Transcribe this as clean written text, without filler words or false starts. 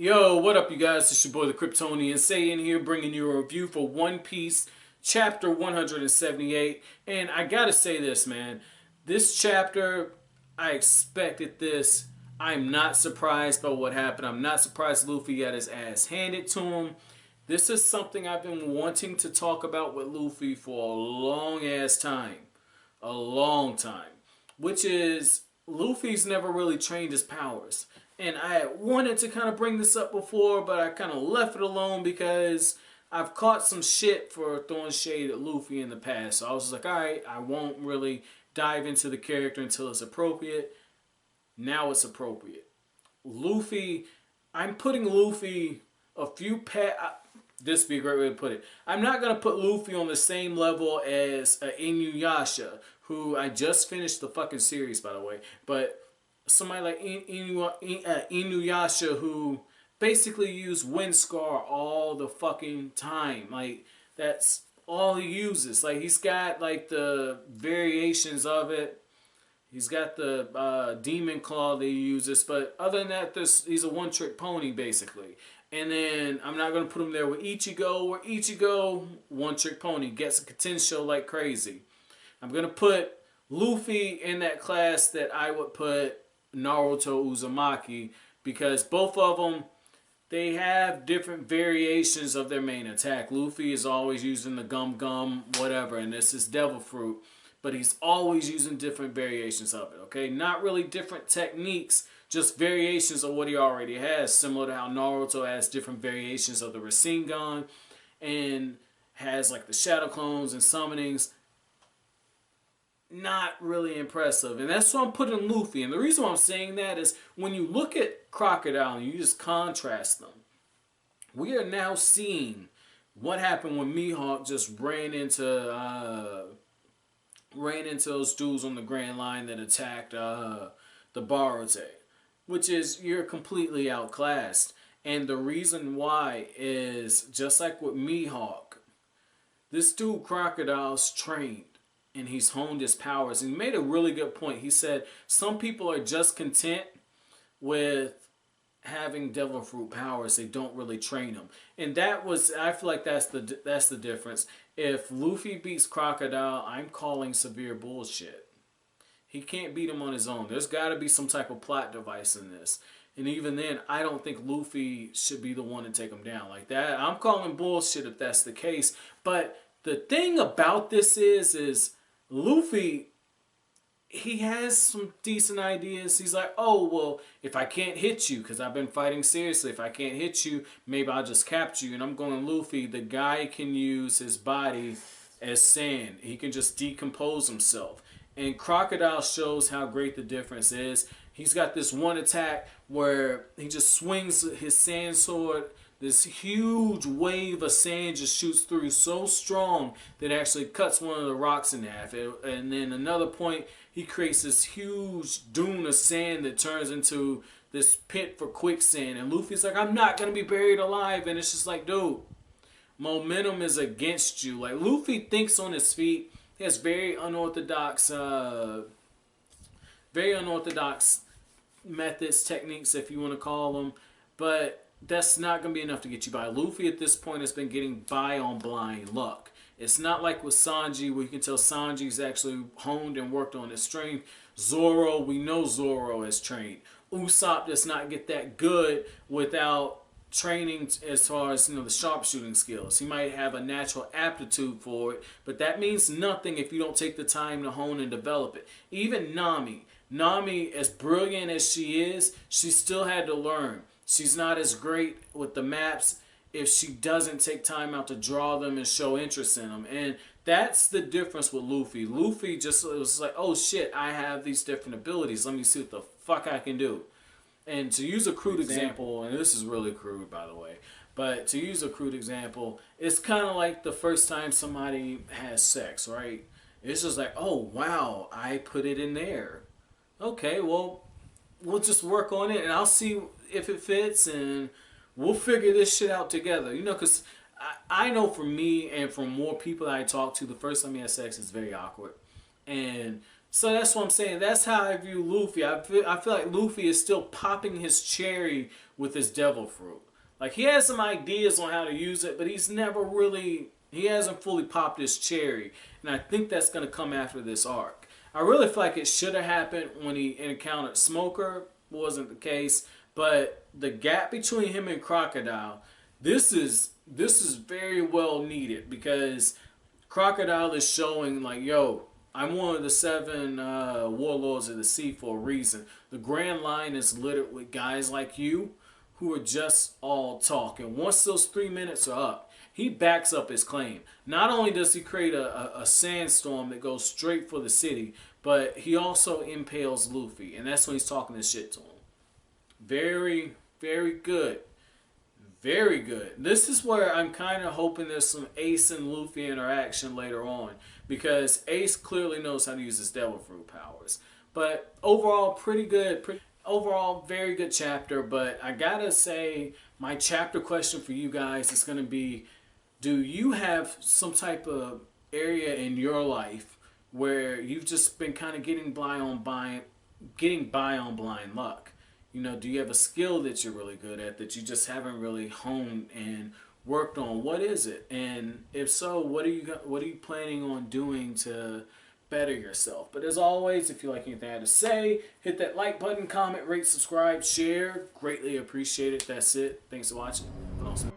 Yo, what up, you guys? It's your boy, the Kryptonian, saying here, bringing you a review for One Piece, chapter 178. And I gotta say this, man. This chapter, I expected this. I'm not surprised by what happened. I'm not surprised Luffy got his ass handed to him. This is something I've been wanting to talk about with Luffy for a long ass time. A long time. Which is, Luffy's never really trained his powers. And I had wanted to kind of bring this up before, but I kind of left it alone because I've caught some shit for throwing shade at Luffy in the past. So I was just like, alright, I won't really dive into the character until it's appropriate. Now it's appropriate. Luffy, I'm putting Luffy a few this would be a great way to put it. I'm not going to put Luffy on the same level as Inuyasha, who I just finished the fucking series, by the way. But somebody like Inuyasha, who basically used Wind Scar all the fucking time. Like, that's all he uses. Like, he's got, like, the variations of it. He's got the Demon Claw that he uses. But other than that, he's a one-trick pony, basically. And then I'm not going to put him there with Ichigo, where Ichigo, one-trick pony, gets a potential like crazy. I'm going to put Luffy in that class that I would put Naruto Uzumaki, because both of them, they have different variations of their main attack. Luffy is always using the gum whatever, and this is devil fruit, but he's always using different variations of it, okay? Not really different techniques, just variations of what he already has, similar to how Naruto has different variations of the Rasengan and has like the shadow clones and summonings. Not really impressive, and that's why I'm putting Luffy. And the reason why I'm saying that is when you look at Crocodile and you just contrast them, we are now seeing what happened when Mihawk just ran into those dudes on the Grand Line that attacked the Barate, which is you're completely outclassed. And the reason why is just like with Mihawk, this dude Crocodile's trained. And he's honed his powers. And he made a really good point. He said some people are just content with having devil fruit powers. They don't really train them. And that was, I feel like that's the difference. If Luffy beats Crocodile, I'm calling severe bullshit. He can't beat him on his own. There's got to be some type of plot device in this. And even then, I don't think Luffy should be the one to take him down like that. I'm calling bullshit if that's the case. But the thing about this is Luffy, he has some decent ideas. He's like, oh, well, if I can't hit you, because I've been fighting seriously, if I can't hit you, maybe I'll just capture you. And I'm going, Luffy, the guy can use his body as sand. He can just decompose himself. And Crocodile shows how great the difference is. He's got this one attack where he just swings his sand sword. This huge wave of sand just shoots through so strong that it actually cuts one of the rocks in half. And then another point, he creates this huge dune of sand that turns into this pit for quicksand. And Luffy's like, I'm not going to be buried alive. And it's just like, dude, momentum is against you. Like, Luffy thinks on his feet. He has very unorthodox methods, techniques, if you want to call them. But that's not going to be enough to get you by. Luffy at this point has been getting by on blind luck. It's not like with Sanji where you can tell Sanji's actually honed and worked on his strength. Zoro, we know Zoro has trained. Usopp does not get that good without training as far as, the sharpshooting skills. He might have a natural aptitude for it, but that means nothing if you don't take the time to hone and develop it. Even Nami, as brilliant as she is, she still had to learn. She's not as great with the maps if she doesn't take time out to draw them and show interest in them. And that's the difference with Luffy. Luffy just was like, oh shit, I have these different abilities. Let me see what the fuck I can do. And to use a crude example, and this is really crude by the way, but to use a crude example, it's kind of like the first time somebody has sex, right? It's just like, oh wow, I put it in there. Okay, well, we'll just work on it and I'll see if it fits and we'll figure this shit out together. Because I know for me and from more people that I talk to, the first time you have sex is very awkward. And So that's what I'm saying. That's how I view Luffy. I feel like Luffy is still popping his cherry with his devil fruit. Like, he has some ideas on how to use it, but he's never really, he hasn't fully popped his cherry. And I think that's going to come after this arc. I really feel like it should have happened when he encountered Smoker. Wasn't the case. But the gap between him and Crocodile, this is very well needed, because Crocodile is showing like, yo, I'm one of the 7 warlords of the sea for a reason. The Grand Line is littered with guys like you who are just all talk. And once those 3 minutes are up, he backs up his claim. Not only does he create a sandstorm that goes straight for the city, but he also impales Luffy. And that's when he's talking this shit to him. Very, very good. Very good. This is where I'm kind of hoping there's some Ace and Luffy interaction later on, because Ace clearly knows how to use his Devil Fruit powers. But overall, pretty good. Overall, very good chapter. But I gotta say, my chapter question for you guys is going to be, do you have some type of area in your life where you've just been kind of getting by on blind luck? You know, do you have a skill that you're really good at that you just haven't really honed and worked on? What is it? And if so, what are you planning on doing to better yourself? But as always, if you like anything I had to say, hit that like button, comment, rate, subscribe, share. Greatly appreciate it. That's it. Thanks for watching. Awesome.